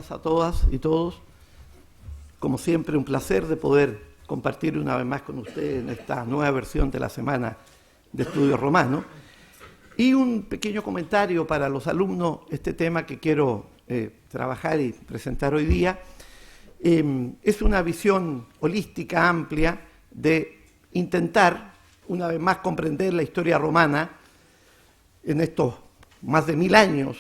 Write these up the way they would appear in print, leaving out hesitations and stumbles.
días a todas y todos. Como siempre, un placer de poder compartir una vez más con ustedes en esta nueva versión de la Semana de Estudios Romanos. Y un pequeño comentario para los alumnos, este tema que quiero trabajar y presentar hoy día. Es una visión holística, amplia, de intentar, una vez más, comprender la historia romana en estos más de 1000 años.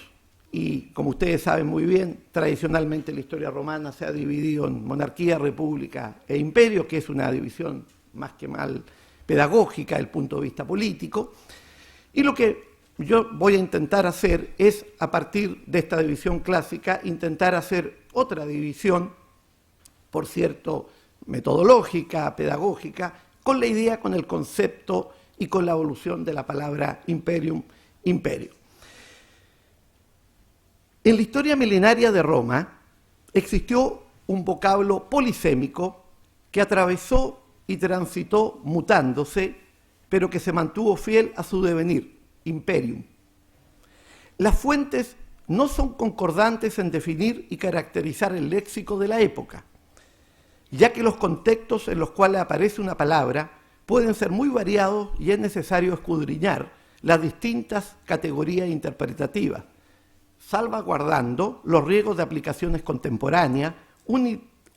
Y como ustedes saben muy bien, tradicionalmente la historia romana se ha dividido en monarquía, república e imperio, que es una división más que mal pedagógica desde el punto de vista político. Y lo que yo voy a intentar hacer es, a partir de esta división clásica, intentar hacer otra división, por cierto, metodológica, pedagógica, con la idea, con el concepto y con la evolución de la palabra imperium, imperio. En la historia milenaria de Roma existió un vocablo polisémico que atravesó y transitó mutándose, pero que se mantuvo fiel a su devenir, imperium. Las fuentes no son concordantes en definir y caracterizar el léxico de la época, ya que los contextos en los cuales aparece una palabra pueden ser muy variados y es necesario escudriñar las distintas categorías interpretativas, salvaguardando los riesgos de aplicaciones contemporáneas,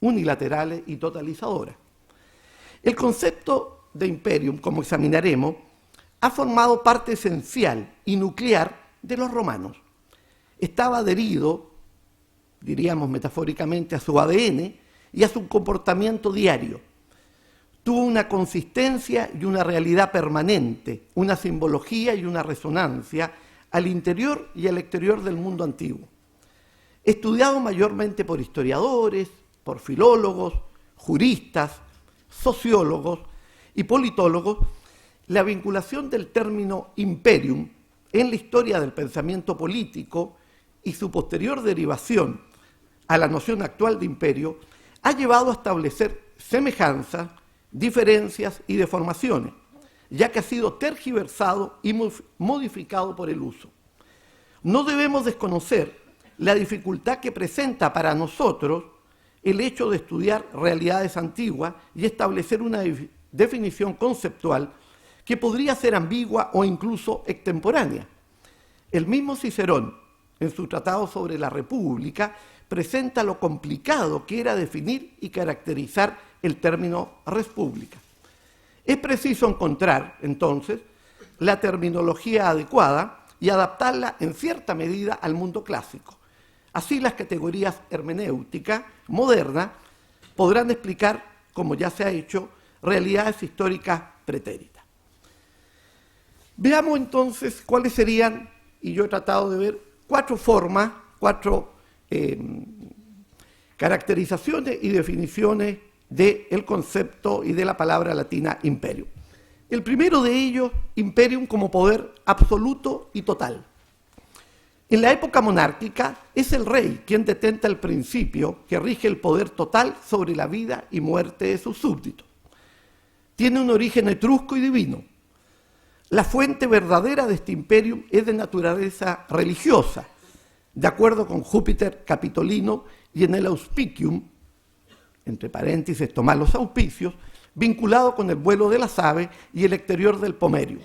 unilaterales y totalizadoras. El concepto de imperium, como examinaremos, ha formado parte esencial y nuclear de los romanos. Estaba adherido, diríamos metafóricamente, a su ADN y a su comportamiento diario. Tuvo una consistencia y una realidad permanente, una simbología y una resonancia al interior y al exterior del mundo antiguo. Estudiado mayormente por historiadores, por filólogos, juristas, sociólogos y politólogos, la vinculación del término imperium en la historia del pensamiento político y su posterior derivación a la noción actual de imperio ha llevado a establecer semejanzas, diferencias y deformaciones, ya que ha sido tergiversado y modificado por el uso. No debemos desconocer la dificultad que presenta para nosotros el hecho de estudiar realidades antiguas y establecer una definición conceptual que podría ser ambigua o incluso extemporánea. El mismo Cicerón, en su tratado sobre la República, presenta lo complicado que era definir y caracterizar el término república. Es preciso encontrar, entonces, la terminología adecuada y adaptarla en cierta medida al mundo clásico. Así las categorías hermenéuticas modernas podrán explicar, como ya se ha hecho, realidades históricas pretéritas. Veamos entonces cuáles serían, y yo he tratado de ver 4 formas, 4 caracterizaciones y definiciones del concepto y de la palabra latina imperium. El primero de ellos, imperium como poder absoluto y total. En la época monárquica es el rey quien detenta el principio que rige el poder total sobre la vida y muerte de sus súbditos. Tiene un origen etrusco y divino. La fuente verdadera de este imperium es de naturaleza religiosa, de acuerdo con Júpiter Capitolino y en el auspicium, entre paréntesis, tomar los auspicios, vinculado con el vuelo de las aves y el exterior del pomerium.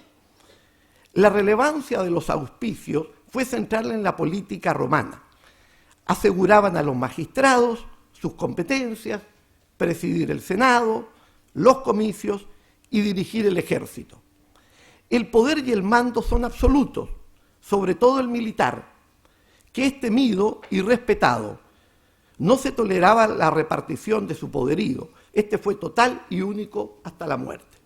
La relevancia de los auspicios fue central en la política romana. Aseguraban a los magistrados sus competencias, presidir el Senado, los comicios y dirigir el ejército. El poder y el mando son absolutos, sobre todo el militar, que es temido y respetado. No se toleraba la repartición de su poderío. Este fue total y único hasta la muerte.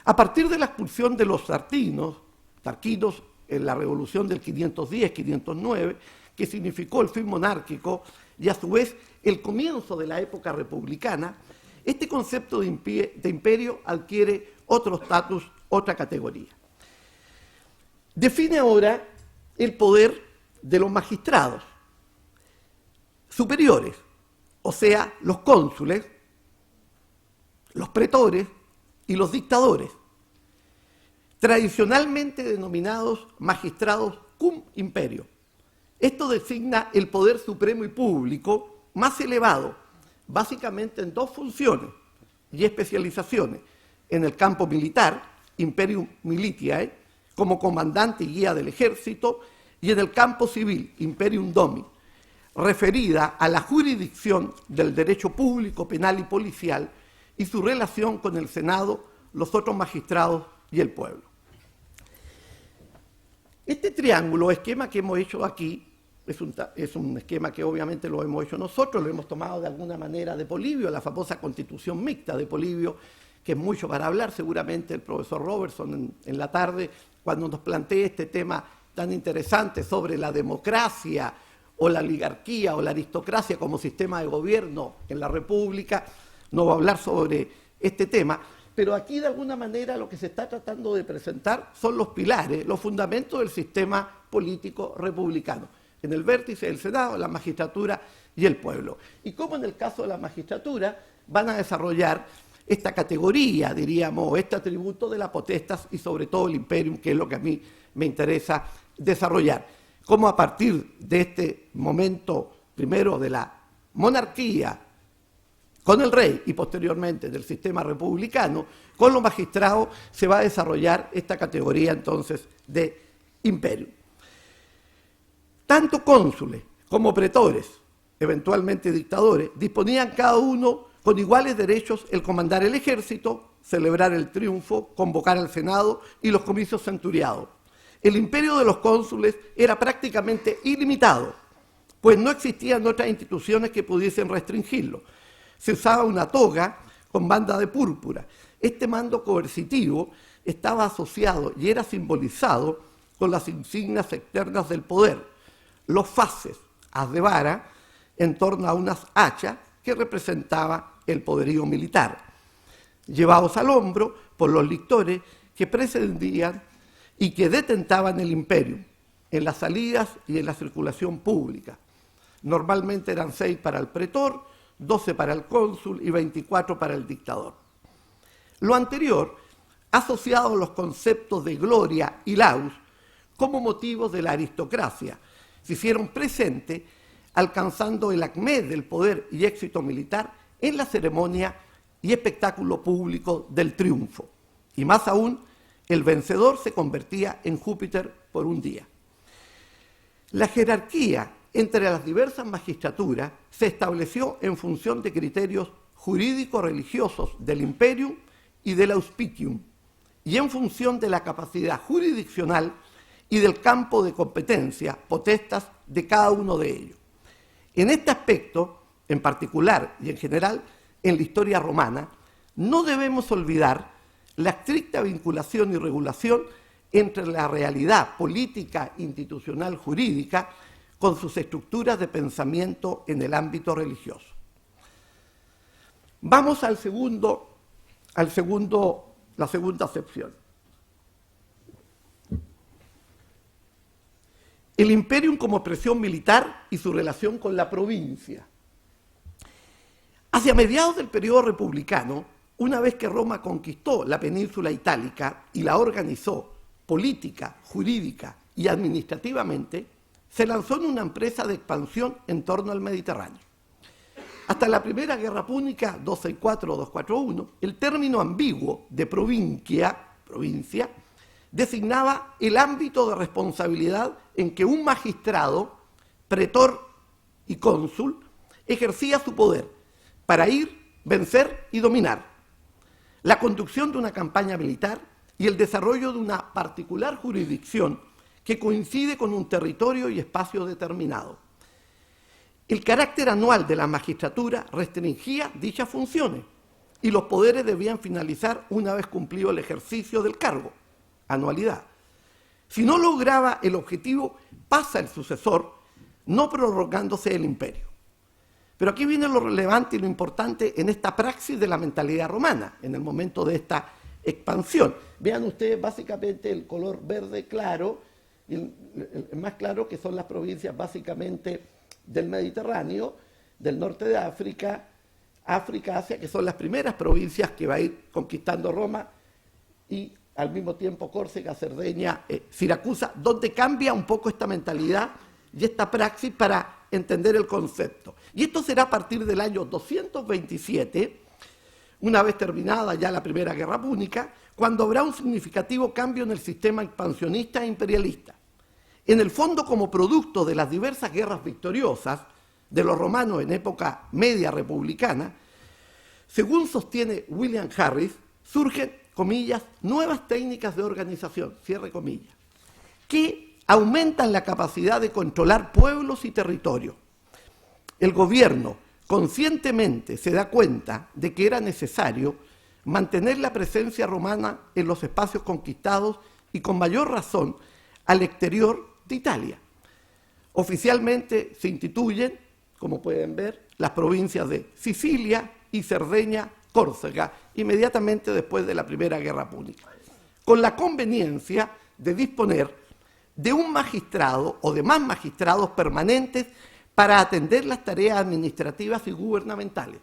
A partir de la expulsión de los tarquinos en la revolución del 510-509, que significó el fin monárquico y a su vez el comienzo de la época republicana, este concepto de imperio adquiere otro estatus, otra categoría. Define ahora el poder de los magistrados superiores, o sea, los cónsules, los pretores y los dictadores, tradicionalmente denominados magistrados cum imperio, Esto designa el poder supremo y público más elevado, básicamente en dos funciones y especializaciones. En el campo militar, Imperium Militiae, como comandante y guía del ejército, y en el campo civil, Imperium Domi, referida a la jurisdicción del derecho público, penal y policial y su relación con el Senado, los otros magistrados y el pueblo. Este triángulo, esquema que hemos hecho aquí, es un esquema que obviamente lo hemos hecho nosotros, lo hemos tomado de alguna manera de Polibio, la famosa Constitución Mixta de Polibio, que es mucho para hablar, seguramente el profesor Robertson en la tarde, cuando nos plantee este tema tan interesante sobre la democracia o la oligarquía o la aristocracia como sistema de gobierno en la República, no va a hablar sobre este tema, pero aquí de alguna manera lo que se está tratando de presentar son los pilares, los fundamentos del sistema político republicano, en el vértice del Senado, la magistratura y el pueblo. Y como en el caso de la magistratura van a desarrollar esta categoría, diríamos, este atributo de la potestas y sobre todo el imperium, que es lo que a mí me interesa desarrollar. Cómo a partir de este momento, primero de la monarquía, con el rey y posteriormente del sistema republicano, con los magistrados se va a desarrollar esta categoría entonces de imperium. Tanto cónsules como pretores, eventualmente dictadores, disponían cada uno con iguales derechos el comandar el ejército, celebrar el triunfo, convocar al Senado y los comicios centuriados. El imperio de los cónsules era prácticamente ilimitado, pues no existían otras instituciones que pudiesen restringirlo. Se usaba una toga con banda de púrpura. Este mando coercitivo estaba asociado y era simbolizado con las insignias externas del poder, los faces, haz de vara, en torno a unas hachas que representaba el poderío militar, llevados al hombro por los lictores que precedían y que detentaban el imperio en las salidas y en la circulación pública. Normalmente eran 6 para el pretor, 12 para el cónsul y 24 para el dictador. Lo anterior, asociado a los conceptos de gloria y laus como motivos de la aristocracia, se hicieron presentes alcanzando el acmé del poder y éxito militar en la ceremonia y espectáculo público del triunfo. Y más aún, el vencedor se convertía en Júpiter por un día. La jerarquía entre las diversas magistraturas se estableció en función de criterios jurídico-religiosos del imperium y del auspicium, y en función de la capacidad jurisdiccional y del campo de competencia, potestas de cada uno de ellos. En este aspecto, en particular y en general, en la historia romana, no debemos olvidar la estricta vinculación y regulación entre la realidad política, institucional, jurídica, con sus estructuras de pensamiento en el ámbito religioso. Vamos la segunda acepción. El imperium como expresión militar y su relación con la provincia. Hacia mediados del periodo republicano, una vez que Roma conquistó la península itálica y la organizó política, jurídica y administrativamente, se lanzó en una empresa de expansión en torno al Mediterráneo. Hasta la Primera Guerra Púnica, 264-241, el término ambiguo de provincia, designaba el ámbito de responsabilidad en que un magistrado, pretor y cónsul ejercía su poder para ir, vencer y dominar, la conducción de una campaña militar y el desarrollo de una particular jurisdicción que coincide con un territorio y espacio determinado. El carácter anual de la magistratura restringía dichas funciones y los poderes debían finalizar una vez cumplido el ejercicio del cargo, anualidad. Si no lograba el objetivo, pasa el sucesor, no prorrogándose el imperio. Pero aquí viene lo relevante y lo importante en esta praxis de la mentalidad romana, en el momento de esta expansión. Vean ustedes básicamente el color verde claro, el más claro, que son las provincias básicamente del Mediterráneo, del norte de África, Asia, que son las primeras provincias que va a ir conquistando Roma, y al mismo tiempo Córcega, Cerdeña, Siracusa, donde cambia un poco esta mentalidad y esta praxis para entender el concepto. Y esto será a partir del año 227, una vez terminada ya la Primera Guerra Púnica, cuando habrá un significativo cambio en el sistema expansionista e imperialista. En el fondo, como producto de las diversas guerras victoriosas de los romanos en época media republicana, según sostiene William Harris, surgen, comillas, nuevas técnicas de organización, cierre comillas, que aumentan la capacidad de controlar pueblos y territorios. El gobierno conscientemente se da cuenta de que era necesario mantener la presencia romana en los espacios conquistados y con mayor razón al exterior de Italia. Oficialmente se instituyen, como pueden ver, las provincias de Sicilia y Cerdeña, Córcega, inmediatamente después de la Primera Guerra Púnica, con la conveniencia de disponer de un magistrado o de más magistrados permanentes para atender las tareas administrativas y gubernamentales.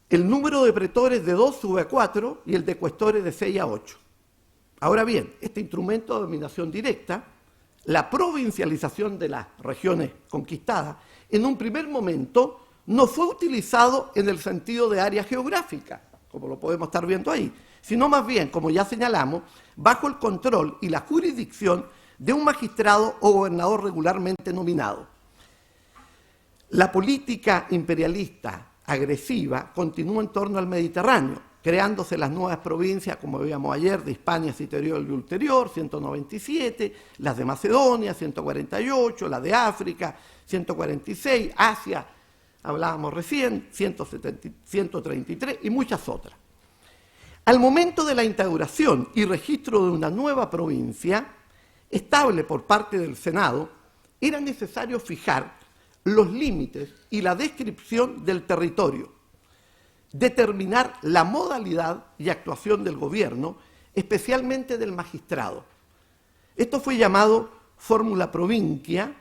El número de pretores de 2 sube a 4 y el de cuestores de 6 a 8. Ahora bien, este instrumento de dominación directa, la provincialización de las regiones conquistadas, en un primer momento no fue utilizado en el sentido de área geográfica, como lo podemos estar viendo ahí, sino más bien, como ya señalamos, bajo el control y la jurisdicción de un magistrado o gobernador regularmente nominado. La política imperialista agresiva continúa en torno al Mediterráneo, creándose las nuevas provincias, como veíamos ayer, de Hispania Citerior y Ulterior, 197, las de Macedonia, 148, las de África, 146, Asia, hablábamos recién, 133 y muchas otras. Al momento de la instauración y registro de una nueva provincia, estable por parte del Senado, era necesario fijar los límites y la descripción del territorio, determinar la modalidad y actuación del gobierno, especialmente del magistrado. Esto fue llamado Formula Provincia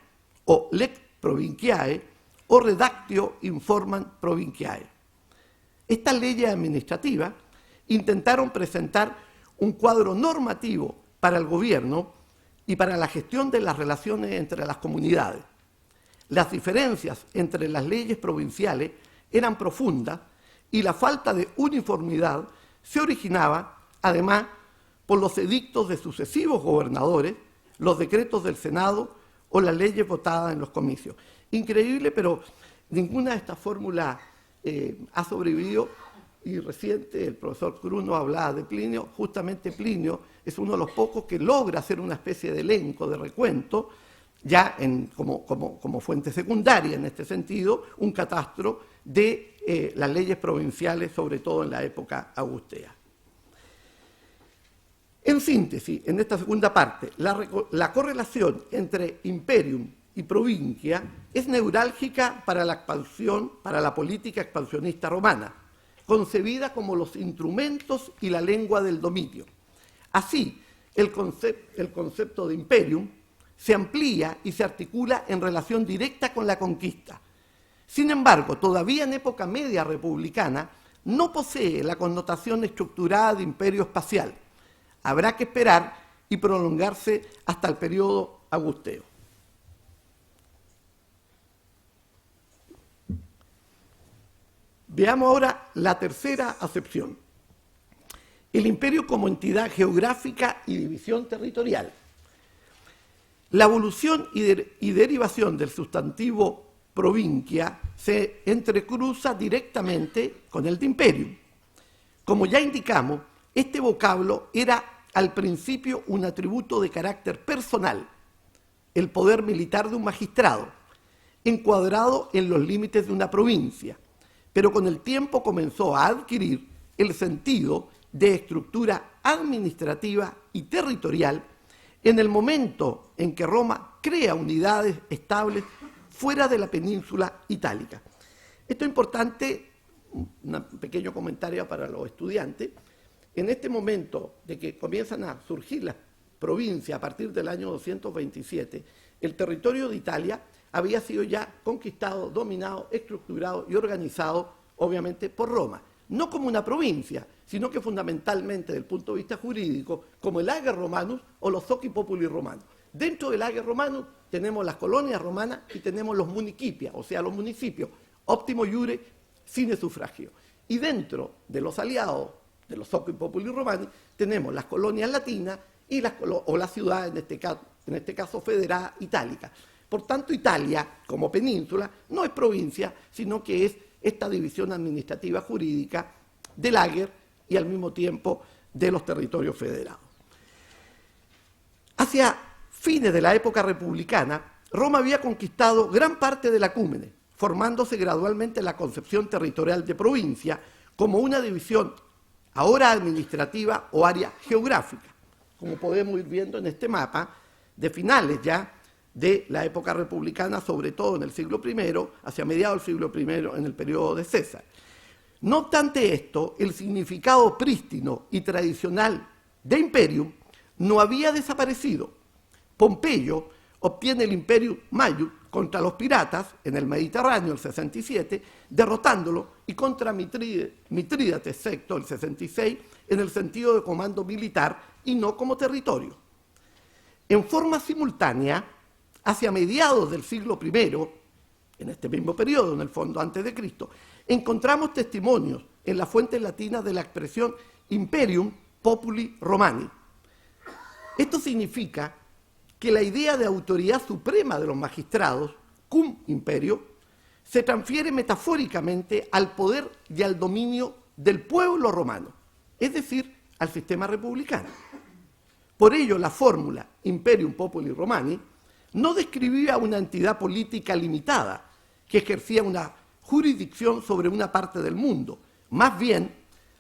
o Lex Provinciae o Redactio Informant Provinciae. Estas leyes administrativas intentaron presentar un cuadro normativo para el gobierno y para la gestión de las relaciones entre las comunidades. Las diferencias entre las leyes provinciales eran profundas y la falta de uniformidad se originaba, además, por los edictos de sucesivos gobernadores, los decretos del Senado o las leyes votadas en los comicios. Increíble, pero ninguna de estas fórmulas ha sobrevivido, y reciente el profesor Cruz nos hablaba de Plinio. Justamente Plinio es uno de los pocos que logra hacer una especie de elenco, de recuento, ya como fuente secundaria en este sentido, un catastro de las leyes provinciales, sobre todo en la época augustea. En síntesis, en esta segunda parte, la correlación entre imperium y provincia es neurálgica para la expansión, para la política expansionista romana, concebida como los instrumentos y la lengua del dominio. Así, el concepto de imperium se amplía y se articula en relación directa con la conquista. Sin embargo, todavía en época media republicana no posee la connotación estructurada de imperio espacial. Habrá que esperar y prolongarse hasta el periodo augusteo. Veamos ahora la tercera acepción. El imperio como entidad geográfica y división territorial. La evolución y derivación del sustantivo provincia se entrecruza directamente con el de imperium. Como ya indicamos, este vocablo era al principio un atributo de carácter personal, el poder militar de un magistrado, encuadrado en los límites de una provincia, pero con el tiempo comenzó a adquirir el sentido de estructura administrativa y territorial en el momento en que Roma crea unidades estables fuera de la península itálica. Esto es importante, un pequeño comentario para los estudiantes. En este momento de que comienzan a surgir las provincias a partir del año 227, el territorio de Italia había sido ya conquistado, dominado, estructurado y organizado, obviamente, por Roma. No como una provincia, sino que fundamentalmente, desde el punto de vista jurídico, como el Ager Romanus o los Socii Populi Romanos. Dentro del Ager romano tenemos las colonias romanas y tenemos los municipia, o sea, los municipios, optimo iure, sine sufragio. Y dentro de los aliados de los Socii Populi Romani tenemos las colonias latinas y la ciudad, en este caso federada itálica. Por tanto, Italia, como península, no es provincia, sino que es esta división administrativa jurídica del Ager y al mismo tiempo de los territorios federados. Hacia fines de la época republicana, Roma había conquistado gran parte del Acúmene, formándose gradualmente la concepción territorial de provincia como una división ahora administrativa o área geográfica, como podemos ir viendo en este mapa de finales ya de la época republicana, sobre todo en el siglo I, hacia mediados del siglo I, en el periodo de César. No obstante esto, el significado prístino y tradicional de imperium no había desaparecido. Pompeyo obtiene el Imperium Maius contra los piratas en el Mediterráneo el 67, derrotándolo, y contra Mitrídates VI el 66 en el sentido de comando militar y no como territorio. En forma simultánea, hacia mediados del siglo I, en este mismo periodo, en el fondo antes de Cristo, encontramos testimonios en las fuentes latinas de la expresión Imperium Populi Romani. Esto significa que la idea de autoridad suprema de los magistrados, cum imperio, se transfiere metafóricamente al poder y al dominio del pueblo romano, es decir, al sistema republicano. Por ello, la fórmula Imperium Populi Romani no describía una entidad política limitada que ejercía una jurisdicción sobre una parte del mundo, más bien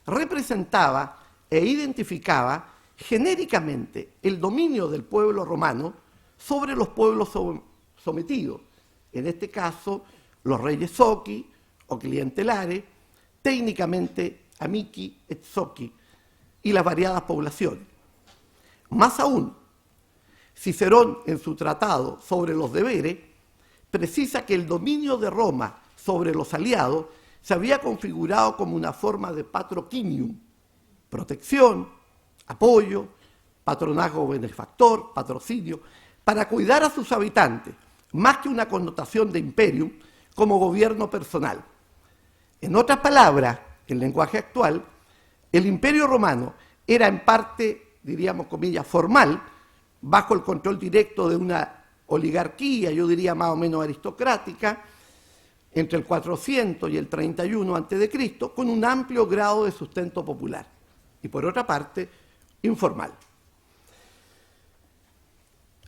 representaba e identificaba genéricamente el dominio del pueblo romano sobre los pueblos sometidos, en este caso los reyes socii o clientelares, técnicamente amici et socii, y las variadas poblaciones. Más aún, Cicerón, en su tratado sobre los deberes, precisa que el dominio de Roma sobre los aliados se había configurado como una forma de patrocinium, protección, apoyo, patronazgo benefactor, patrocinio, para cuidar a sus habitantes, más que una connotación de imperium como gobierno personal. En otras palabras, en lenguaje actual, el imperio romano era en parte, diríamos comillas, formal, bajo el control directo de una oligarquía, yo diría más o menos aristocrática, entre el 400 y el 31 a.C., con un amplio grado de sustento popular. Y por otra parte, informal.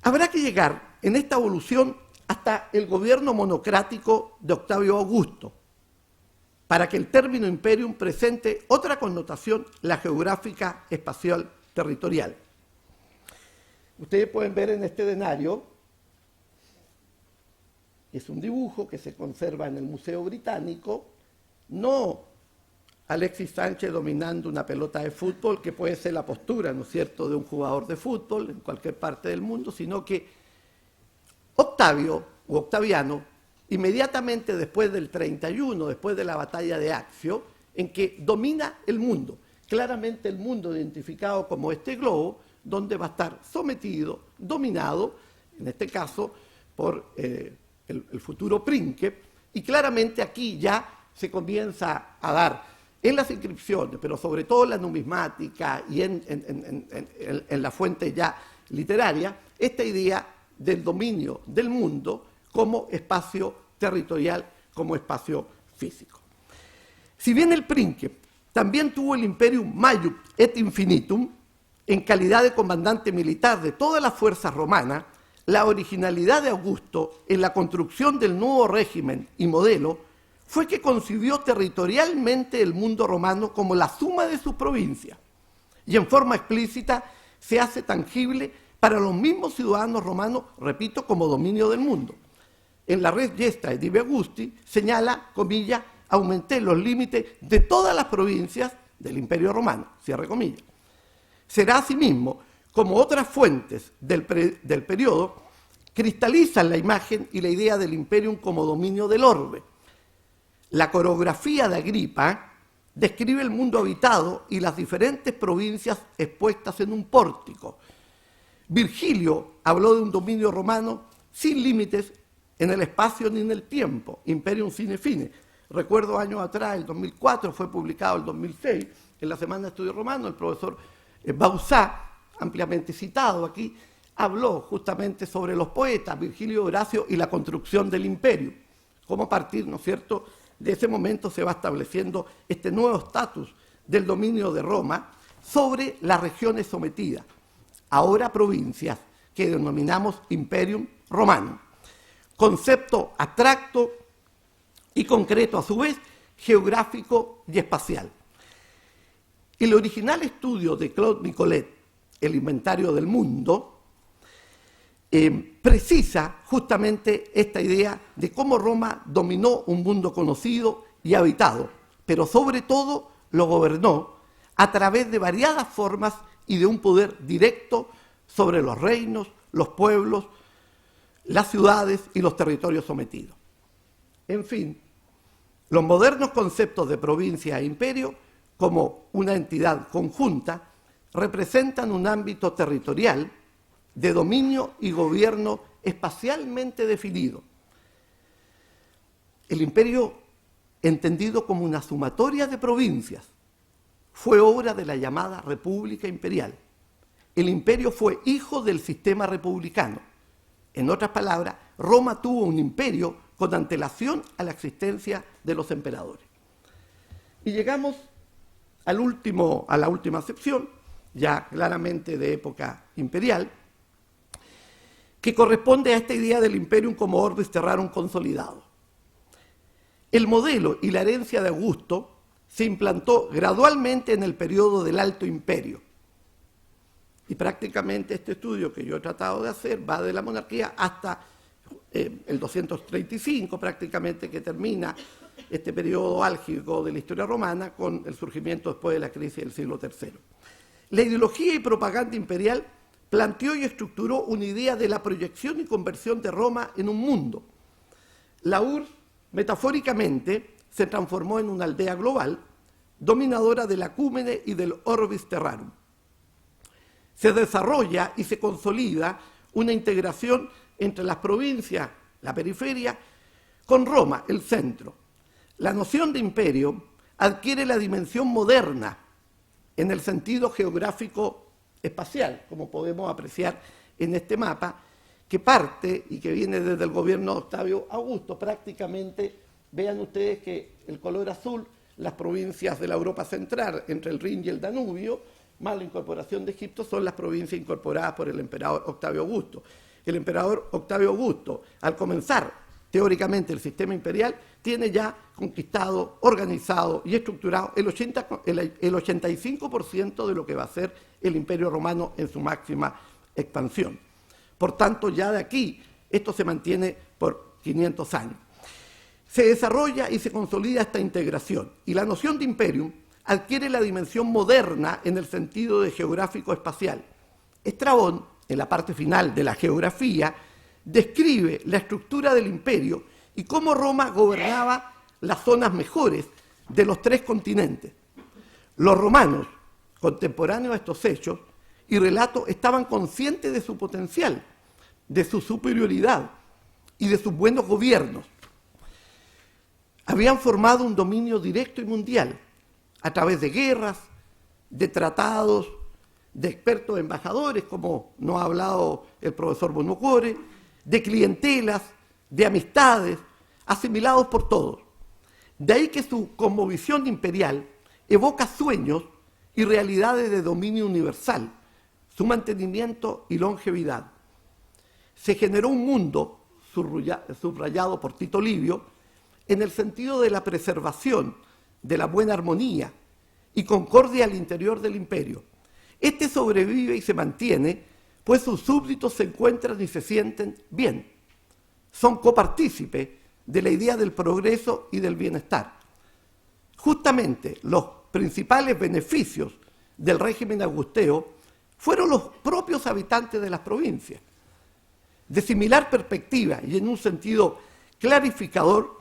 Habrá que llegar en esta evolución hasta el gobierno monocrático de Octavio Augusto, para que el término imperium presente otra connotación, la geográfica, espacial, territorial. Ustedes pueden ver en este denario, es un dibujo que se conserva en el Museo Británico, no Alexis Sánchez dominando una pelota de fútbol, que puede ser la postura, ¿no es cierto?, de un jugador de fútbol en cualquier parte del mundo, sino que Octavio o Octaviano, inmediatamente después del 31, después de la batalla de Accio, en que domina el mundo, claramente el mundo identificado como este globo, donde va a estar sometido, dominado, en este caso, por el futuro príncipe, y claramente aquí ya se comienza a dar en las inscripciones, pero sobre todo en la numismática y en la fuente ya literaria, esta idea del dominio del mundo como espacio territorial, como espacio físico. Si bien el príncipe también tuvo el Imperium Maius et Infinitum, en calidad de comandante militar de todas las fuerzas romanas, la originalidad de Augusto en la construcción del nuevo régimen y modelo fue que concibió territorialmente el mundo romano como la suma de sus provincias, y en forma explícita se hace tangible para los mismos ciudadanos romanos, repito, como dominio del mundo. En la Res Gestae di Augusti señala, comillas, aumenté los límites de todas las provincias del Imperio Romano, cierre comillas. Será asimismo como otras fuentes del periodo cristalizan la imagen y la idea del imperium como dominio del orbe. La coreografía de Agripa describe el mundo habitado y las diferentes provincias expuestas en un pórtico, Virgilio habló de un dominio romano sin límites en el espacio ni en el tiempo, imperium sine fine. Recuerdo años atrás, el 2004, fue publicado el 2006, en la Semana de Estudio Romano, el profesor Bauzá, ampliamente citado aquí, habló justamente sobre los poetas, Virgilio y Horacio, y la construcción del imperio. Cómo a partir, ¿no es cierto?, de ese momento se va estableciendo este nuevo estatus del dominio de Roma sobre las regiones sometidas, ahora provincias, que denominamos Imperium Romanum. Concepto abstracto y concreto a su vez, geográfico y espacial. El original estudio de Claude Nicollet, El inventario del mundo, precisa justamente esta idea de cómo Roma dominó un mundo conocido y habitado, pero sobre todo lo gobernó a través de variadas formas y de un poder directo sobre los reinos, los pueblos, las ciudades y los territorios sometidos. En fin, los modernos conceptos de provincia e imperio, como una entidad conjunta, representan un ámbito territorial de dominio y gobierno espacialmente definido. El imperio, entendido como una sumatoria de provincias, fue obra de la llamada República Imperial. El imperio fue hijo del sistema republicano. En otras palabras, Roma tuvo un imperio con antelación a la existencia de los emperadores. Y llegamos a la última sección, ya claramente de época imperial, que corresponde a esta idea del imperium como orbis terrarum consolidado. El modelo y la herencia de Augusto se implantó gradualmente en el periodo del Alto Imperio. Y prácticamente este estudio que yo he tratado de hacer va de la monarquía hasta el 235, prácticamente, que termina este periodo álgico de la historia romana con el surgimiento después de la crisis del siglo III. La ideología y propaganda imperial planteó y estructuró una idea de la proyección y conversión de Roma en un mundo. La URSS, metafóricamente, se transformó en una aldea global, dominadora del acúmene y del orbis terrarum. Se desarrolla y se consolida una integración entre las provincias, la periferia, con Roma, el centro. La noción de imperio adquiere la dimensión moderna en el sentido geográfico espacial, como podemos apreciar en este mapa, que parte y que viene desde el gobierno de Octavio Augusto. Prácticamente, vean ustedes que el color azul, las provincias de la Europa central, entre el Rin y el Danubio, más la incorporación de Egipto, son las provincias incorporadas por el emperador Octavio Augusto. El emperador Octavio Augusto, al comenzar teóricamente el sistema imperial, tiene ya conquistado, organizado y estructurado el 85% de lo que va a ser el Imperio Romano en su máxima expansión. Por tanto, ya de aquí, esto se mantiene por 500 años. Se desarrolla y se consolida esta integración, y la noción de imperium adquiere la dimensión moderna en el sentido de geográfico-espacial. Estrabón, en la parte final de la geografía, describe la estructura del imperio y cómo Roma gobernaba las zonas mejores de los 3 continentes. Los romanos, contemporáneos a estos hechos y relatos, estaban conscientes de su potencial, de su superioridad y de sus buenos gobiernos. Habían formado un dominio directo y mundial a través de guerras, de tratados, de expertos embajadores, como nos ha hablado el profesor Buonocore, de clientelas, de amistades, asimilados por todos. De ahí que su cosmovisión imperial evoca sueños y realidades de dominio universal, su mantenimiento y longevidad. Se generó un mundo, subrayado por Tito Livio, en el sentido de la preservación, de la buena armonía y concordia al interior del imperio. Este sobrevive y se mantiene, pues sus súbditos se encuentran y se sienten bien. Son copartícipes de la idea del progreso y del bienestar. Justamente los principales beneficios del régimen augusteo fueron los propios habitantes de las provincias. De similar perspectiva y en un sentido clarificador,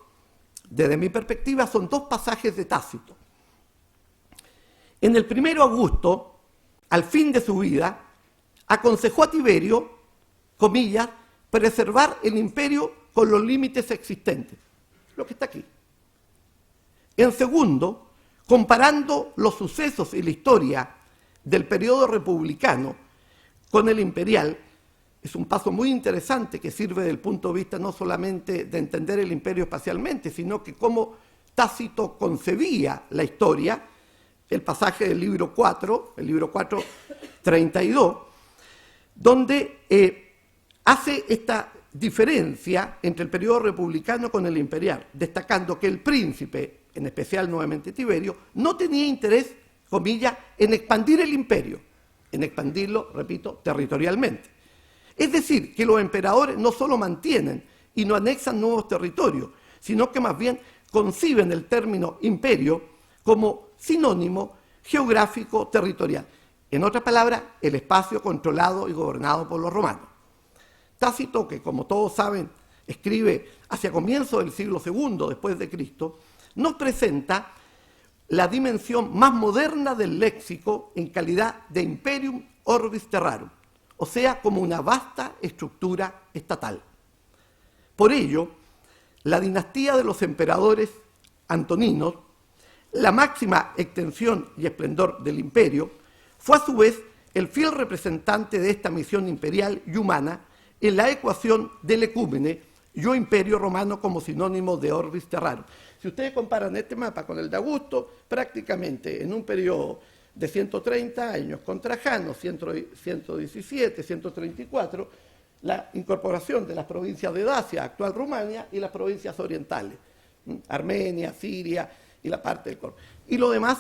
desde mi perspectiva, son 2 pasajes de Tácito. En el primero, Augusto, al fin de su vida, aconsejó a Tiberio, comillas, preservar el imperio con los límites existentes, lo que está aquí. En segundo, comparando los sucesos y la historia del periodo republicano con el imperial, es un paso muy interesante que sirve desde el punto de vista no solamente de entender el imperio espacialmente, sino que cómo Tácito concebía la historia, el pasaje del libro 4, el libro 4:32, donde hace esta diferencia entre el periodo republicano con el imperial, destacando que el príncipe, en especial nuevamente Tiberio, no tenía interés, comillas, en expandir el imperio, en expandirlo, repito, territorialmente. Es decir, que los emperadores no solo mantienen y no anexan nuevos territorios, sino que más bien conciben el término imperio como sinónimo geográfico territorial. En otras palabras, el espacio controlado y gobernado por los romanos. Tácito, que como todos saben, escribe hacia comienzos del siglo II después de Cristo, nos presenta la dimensión más moderna del léxico en calidad de imperium orbis terrarum, o sea, como una vasta estructura estatal. Por ello, la dinastía de los emperadores antoninos, la máxima extensión y esplendor del imperio, fue a su vez el fiel representante de esta misión imperial y humana en la ecuación del ecúmene, yo imperio romano como sinónimo de orbis terrarum. Si ustedes comparan este mapa con el de Augusto, prácticamente en un periodo de 130 años con Trajano, 117, 134, la incorporación de las provincias de Dacia, actual Rumania, y las provincias orientales, Armenia, Siria y la parte del Córdoba. Y lo demás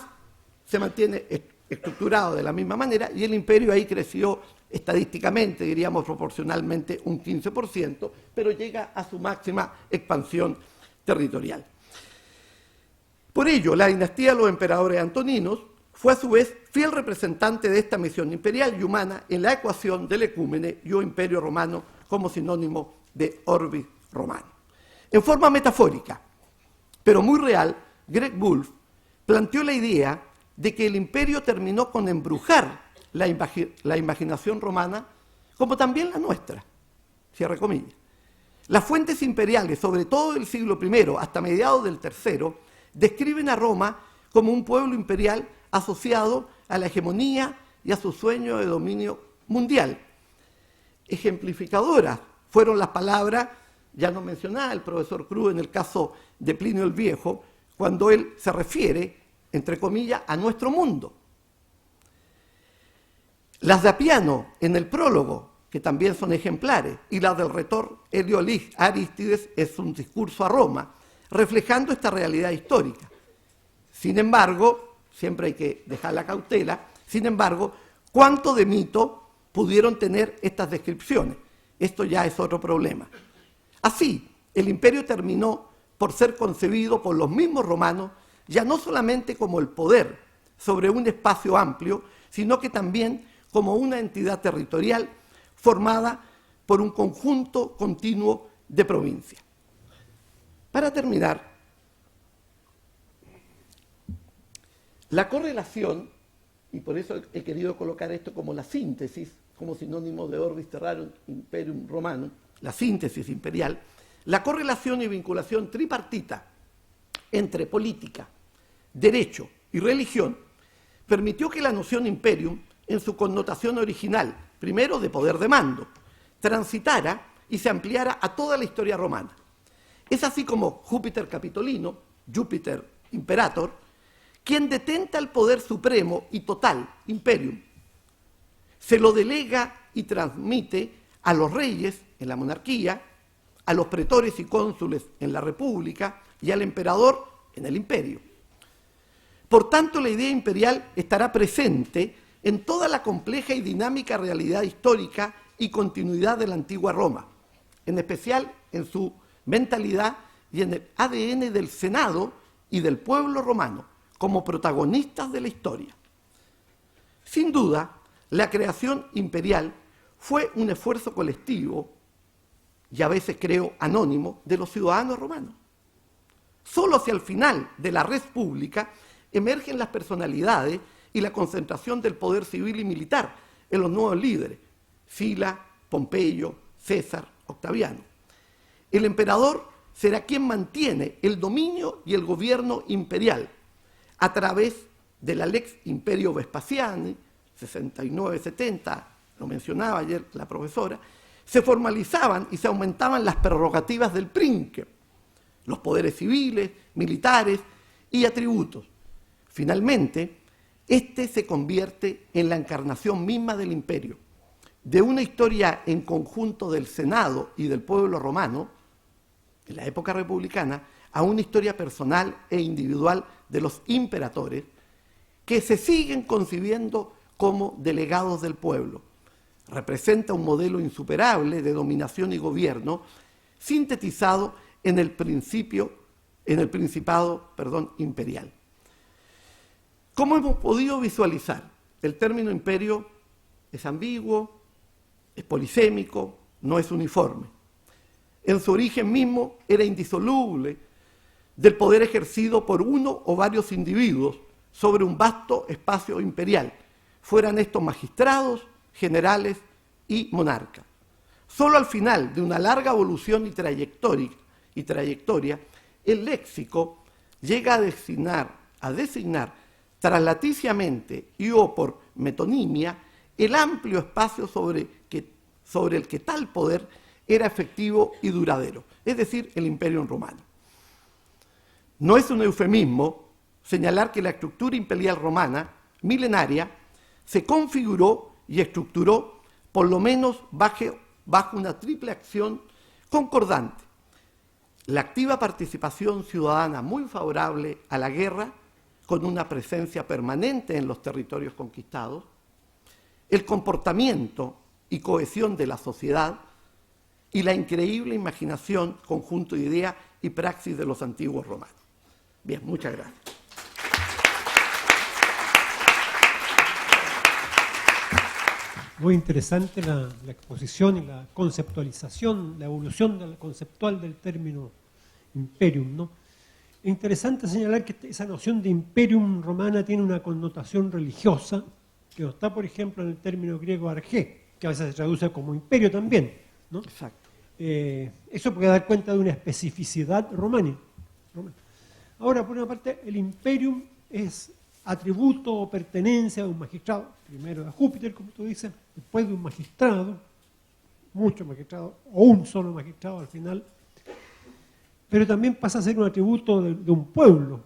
se mantiene estructurado de la misma manera y el imperio ahí creció estadísticamente, diríamos proporcionalmente, un 15%, pero llega a su máxima expansión territorial. Por ello, la dinastía de los emperadores antoninos fue a su vez fiel representante de esta misión imperial y humana en la ecuación del ecúmene y o imperio romano como sinónimo de orbis romano. En forma metafórica, pero muy real, Greg Wolf planteó la idea de que el imperio terminó con embrujar la imaginación romana, como también la nuestra, cierre comillas. Las fuentes imperiales, sobre todo del siglo I hasta mediados del III, describen a Roma como un pueblo imperial asociado a la hegemonía y a su sueño de dominio mundial. Ejemplificadoras fueron las palabras, ya no mencionaba el profesor Cruz en el caso de Plinio el Viejo, cuando él se refiere, entre comillas, a nuestro mundo. Las de Apiano en el prólogo, que también son ejemplares, y las del retor Helio Arístides es un discurso a Roma, reflejando esta realidad histórica. Sin embargo, siempre hay que dejar la cautela, sin embargo, ¿cuánto de mito pudieron tener estas descripciones? Esto ya es otro problema. Así, el imperio terminó por ser concebido por los mismos romanos, ya no solamente como el poder sobre un espacio amplio, sino que también como una entidad territorial formada por un conjunto continuo de provincias. Para terminar, la correlación, y por eso he querido colocar esto como la síntesis, como sinónimo de orbis terrarum imperium romanum, la síntesis imperial, la correlación y vinculación tripartita entre política, derecho y religión permitió que la noción imperium, en su connotación original, primero de poder de mando, transitara y se ampliara a toda la historia romana. Es así como Júpiter Capitolino, Júpiter Imperator, quien detenta el poder supremo y total, imperium, se lo delega y transmite a los reyes en la monarquía, a los pretores y cónsules en la república y al emperador en el imperio. Por tanto, la idea imperial estará presente en toda la compleja y dinámica realidad histórica y continuidad de la antigua Roma, en especial en su mentalidad y en el ADN del Senado y del pueblo romano, como protagonistas de la historia. Sin duda, la creación imperial fue un esfuerzo colectivo, y a veces creo anónimo, de los ciudadanos romanos. Solo hacia el final de la res pública emergen las personalidades y la concentración del poder civil y militar en los nuevos líderes, Sila, Pompeyo, César, Octaviano. El emperador será quien mantiene el dominio y el gobierno imperial a través de la Lex Imperio Vespasiani, 69-70, lo mencionaba ayer la profesora. Se formalizaban y se aumentaban las prerrogativas del Princeps, los poderes civiles, militares y atributos. Finalmente, este se convierte en la encarnación misma del imperio, de una historia en conjunto del Senado y del pueblo romano, en la época republicana, a una historia personal e individual de los imperadores que se siguen concibiendo como delegados del pueblo. Representa un modelo insuperable de dominación y gobierno sintetizado en el principado imperial. ¿Cómo hemos podido visualizar? El término imperio es ambiguo, es polisémico, no es uniforme. En su origen mismo era indisoluble del poder ejercido por uno o varios individuos sobre un vasto espacio imperial, fueran estos magistrados, generales y monarcas. Solo al final de una larga evolución y trayectoria, el léxico llega a designar traslaticiamente y o por metonimia el amplio espacio sobre el que tal poder era efectivo y duradero, es decir, el Imperio Romano. No es un eufemismo señalar que la estructura imperial romana, milenaria, se configuró y estructuró por lo menos bajo una triple acción concordante: la activa participación ciudadana muy favorable a la guerra, con una presencia permanente en los territorios conquistados, el comportamiento y cohesión de la sociedad y la increíble imaginación, conjunto de ideas y praxis de los antiguos romanos. Bien, muchas gracias. Muy interesante la exposición y la conceptualización, la evolución conceptual del término imperium, ¿no? Es interesante señalar que esa noción de imperium romana tiene una connotación religiosa que no está, por ejemplo, en el término griego argé, que a veces se traduce como imperio también, ¿no? Exacto. Eso puede dar cuenta de una especificidad romana. Ahora, por una parte, el imperium es atributo o pertenencia de un magistrado, primero de Júpiter, como tú dices, después de un magistrado, muchos magistrados, o un solo magistrado al final, pero también pasa a ser un atributo de un pueblo.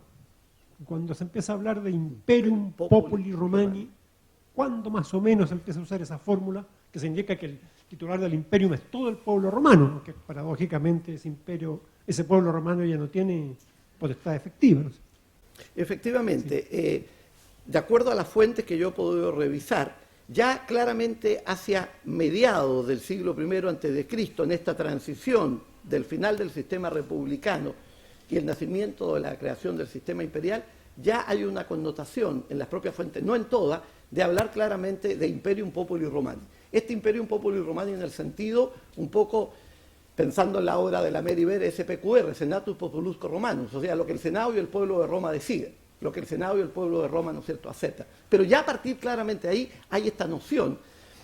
Cuando se empieza a hablar de imperium populi romani, ¿cuándo más o menos se empieza a usar esa fórmula que se indica que el titular del imperium es todo el pueblo romano, aunque paradójicamente ese pueblo romano ya no tiene potestad efectiva, ¿no? Efectivamente, sí. De acuerdo a las fuentes que yo he podido revisar, ya claramente hacia mediados del siglo I a.C., en esta transición del final del sistema republicano y el nacimiento de la creación del sistema imperial, ya hay una connotación en las propias fuentes, no en todas, de hablar claramente de Imperium Populi Romani. Este Imperium Populi Romani en el sentido un poco, pensando en la obra de la Mary Beer, SPQR, Senatus Populusque Romanus, o sea, lo que el Senado y el pueblo de Roma deciden, lo que el Senado y el pueblo de Roma, ¿no es cierto?, aceptan. Pero ya a partir claramente de ahí hay esta noción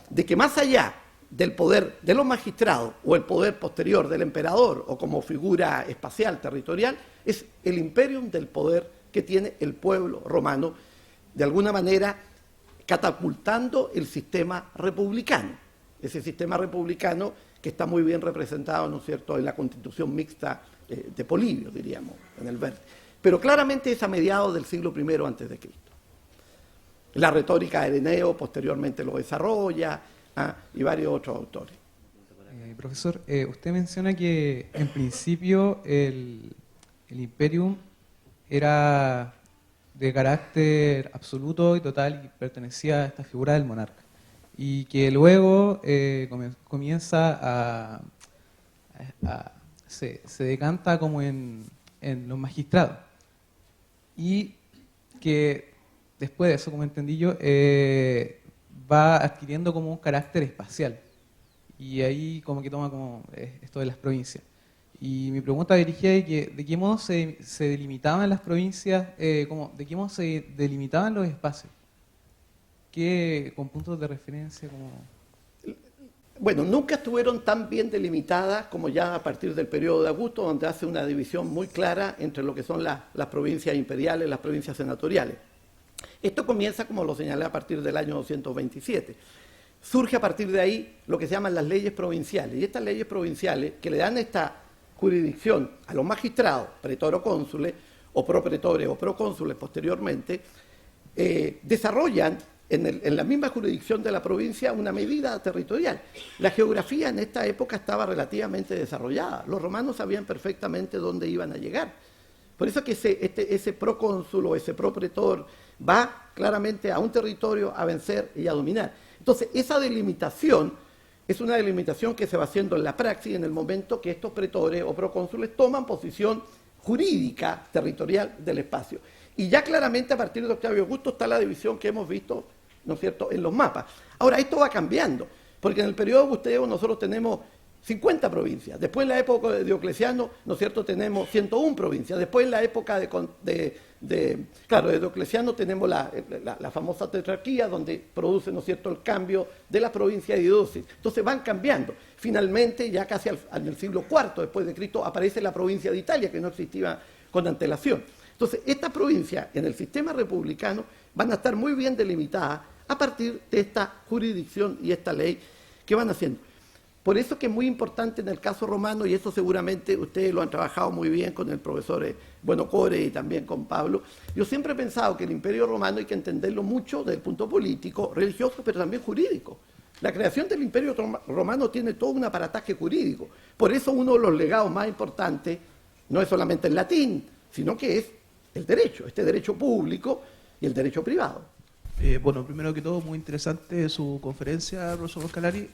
de que más allá del poder de los magistrados o el poder posterior del emperador o como figura espacial, territorial, es el imperium del poder que tiene el pueblo romano, de alguna manera catapultando el sistema republicano. Ese sistema republicano que está muy bien representado, ¿no es cierto?, en la Constitución mixta de Polibio, diríamos, en el verde. Pero claramente es a mediados del siglo I a.C. La retórica de Ireneo posteriormente lo desarrolla, y varios otros autores. Profesor, usted menciona que en principio el imperium era de carácter absoluto y total y pertenecía a esta figura del monarca, y que luego comienza se decanta como en los magistrados, y que después de eso, como entendí yo, va adquiriendo como un carácter espacial, y ahí como que toma como esto de las provincias. Y mi pregunta dirigida es que de qué modo se delimitaban las provincias, de qué modo se delimitaban los espacios, con puntos de referencia como... Bueno, nunca estuvieron tan bien delimitadas como ya a partir del periodo de Augusto, donde hace una división muy clara entre lo que son las provincias imperiales, las provincias senatoriales. Esto comienza, como lo señalé, a partir del año 227. Surge a partir de ahí lo que se llaman las leyes provinciales. Y estas leyes provinciales, que le dan esta jurisdicción a los magistrados, pretores o cónsules, o propretores o procónsules posteriormente, desarrollan en la misma jurisdicción de la provincia una medida territorial. La geografía en esta época estaba relativamente desarrollada. Los romanos sabían perfectamente dónde iban a llegar. Por eso que ese procónsul o ese propretor va claramente a un territorio a vencer y a dominar. Entonces, esa delimitación es una delimitación que se va haciendo en la praxis en el momento que estos pretores o procónsules toman posición jurídica territorial del espacio. Y ya claramente a partir de Octavio Augusto está la división que hemos visto, ¿no es cierto?, en los mapas. Ahora, esto va cambiando, porque en el periodo augusteo nosotros tenemos 50 provincias. Después en la época de Diocleciano, ¿no es cierto?, tenemos 101 provincias. Después en la época de Diocleciano tenemos la famosa tetrarquía, donde produce, ¿no es cierto?, el cambio de la provincia de diócesis. Entonces van cambiando. Finalmente, ya casi en el siglo IV después de Cristo, aparece la provincia de Italia, que no existía con antelación. Entonces, estas provincias en el sistema republicano van a estar muy bien delimitadas a partir de esta jurisdicción y esta ley que van haciendo. Por eso que es muy importante en el caso romano, y eso seguramente ustedes lo han trabajado muy bien con el profesor Buenocore y también con Pablo. Yo siempre he pensado que el Imperio Romano hay que entenderlo mucho desde el punto político, religioso, pero también jurídico. La creación del Imperio Romano tiene todo un aparataje jurídico. Por eso uno de los legados más importantes no es solamente el latín, sino que es el derecho, este derecho público y el derecho privado. Bueno, primero que todo, muy interesante su conferencia, profesor Scalari.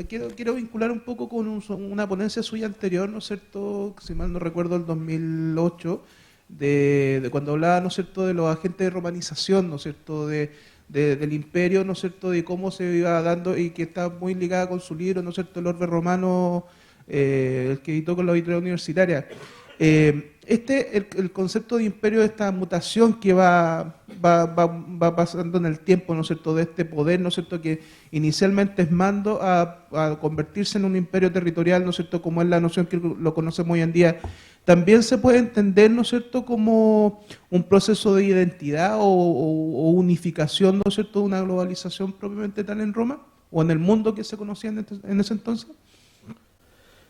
Quiero vincular un poco con una ponencia suya anterior, ¿no es cierto?, si mal no recuerdo, el 2008, de cuando hablaba, ¿no es cierto?, de los agentes de romanización, ¿no es cierto?, del imperio, ¿no es cierto?, de cómo se iba dando y que está muy ligada con su libro, ¿no es cierto?, El Orbe Romano, el que editó con la editorial universitaria. El concepto de imperio, esta mutación que va pasando en el tiempo, ¿no es cierto?, de este poder, ¿no es cierto?, que inicialmente es mando a convertirse en un imperio territorial, ¿no es cierto?, como es la noción que lo conocemos hoy en día, también se puede entender, ¿no es cierto?, como un proceso de identidad o unificación, ¿no es cierto?, de una globalización propiamente tal en Roma o en el mundo que se conocía en ese entonces.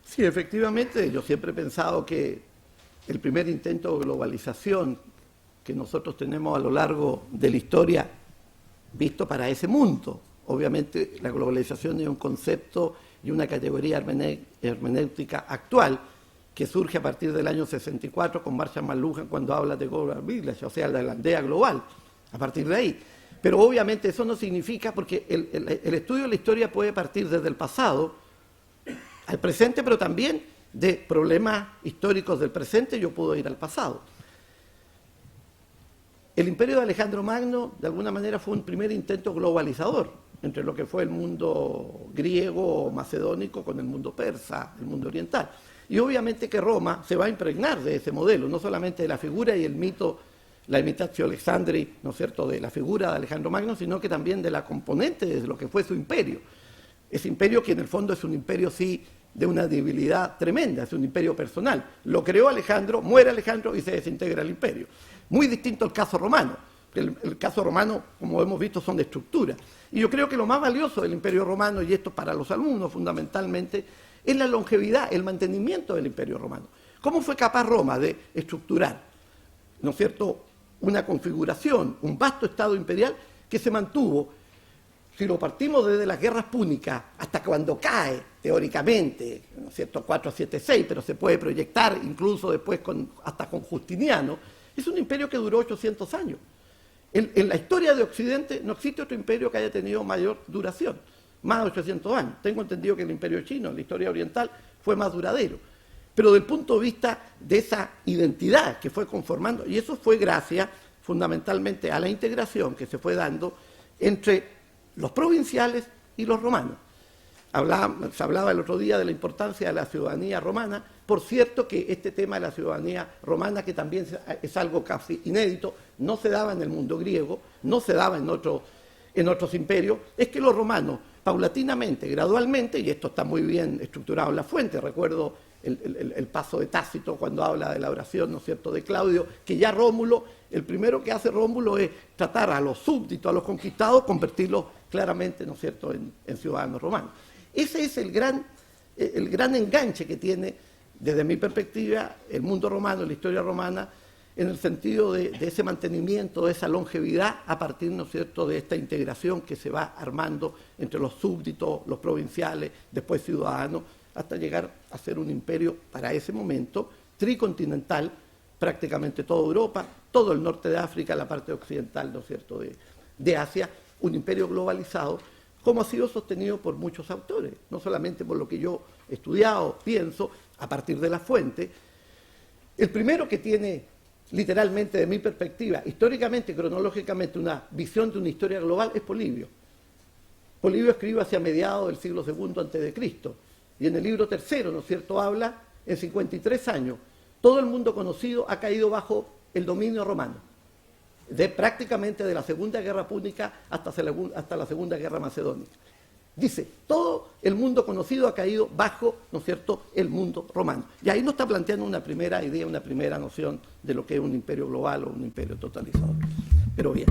Sí, efectivamente, yo siempre he pensado que el primer intento de globalización que nosotros tenemos a lo largo de la historia visto para ese mundo. Obviamente la globalización es un concepto y una categoría hermenéutica actual que surge a partir del año 64 con Marshall McLuhan cuando habla de Global Village, o sea, la aldea global, a partir de ahí. Pero obviamente eso no significa, porque el estudio de la historia puede partir desde el pasado al presente, pero también de problemas históricos del presente yo puedo ir al pasado. El imperio de Alejandro Magno, de alguna manera, fue un primer intento globalizador entre lo que fue el mundo griego o macedónico con el mundo persa, el mundo oriental. Y obviamente que Roma se va a impregnar de ese modelo, no solamente de la figura y el mito, la imitatio Alexandri, ¿no es cierto?, de la figura de Alejandro Magno, sino que también de la componente de lo que fue su imperio. Ese imperio que en el fondo es un imperio, sí, de una debilidad tremenda, es un imperio personal. Lo creó Alejandro, muere Alejandro y se desintegra el imperio. Muy distinto al caso romano. El caso romano, como hemos visto, son de estructura. Y yo creo que lo más valioso del imperio romano, y esto para los alumnos fundamentalmente, es la longevidad, el mantenimiento del imperio romano. ¿Cómo fue capaz Roma de estructurar, ¿no es cierto?, una configuración, un vasto estado imperial que se mantuvo? Si lo partimos desde las guerras púnicas hasta cuando cae, teóricamente, ¿no es cierto?, 476, pero se puede proyectar incluso después hasta con Justiniano, es un imperio que duró 800 años. En la historia de Occidente no existe otro imperio que haya tenido mayor duración, más de 800 años. Tengo entendido que el imperio chino, en la historia oriental, fue más duradero. Pero desde el punto de vista de esa identidad que fue conformando, y eso fue gracias fundamentalmente a la integración que se fue dando entre los provinciales y los romanos. Se hablaba el otro día de la importancia de la ciudadanía romana. Por cierto que este tema de la ciudadanía romana, que también es algo casi inédito, no se daba en el mundo griego, no se daba en en otros imperios, es que los romanos, paulatinamente, gradualmente, y esto está muy bien estructurado en la fuente, recuerdo el paso de Tácito cuando habla de la oración, ¿no es cierto?, de Claudio, que ya Rómulo, el primero que hace Rómulo es tratar a los súbditos, a los conquistados, convertirlos claramente, ¿no es cierto?, en ciudadanos romanos. Ese es el gran enganche que tiene, desde mi perspectiva, el mundo romano, la historia romana, en el sentido de ese mantenimiento, de esa longevidad, a partir, ¿no es cierto?, de esta integración que se va armando entre los súbditos, los provinciales, después ciudadanos, hasta llegar a ser un imperio, para ese momento, tricontinental, prácticamente toda Europa, todo el norte de África, la parte occidental, ¿no es cierto?, de Asia, un imperio globalizado, como ha sido sostenido por muchos autores, no solamente por lo que yo he estudiado, pienso, a partir de la fuente. El primero que tiene, literalmente, de mi perspectiva, históricamente y cronológicamente, una visión de una historia global es Polibio. Polibio escribe hacia mediados del siglo II a.C., y en el libro tercero, ¿no es cierto?, habla en 53 años. Todo el mundo conocido ha caído bajo el dominio romano, prácticamente de la Segunda Guerra Púnica hasta la Segunda Guerra Macedónica. Dice, todo el mundo conocido ha caído bajo, ¿no es cierto?, el mundo romano. Y ahí nos está planteando una primera idea, una primera noción de lo que es un imperio global o un imperio totalizador. Pero bien,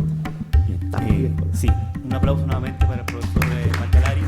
estamos bien. Sí, un aplauso nuevamente para el profesor Macalari.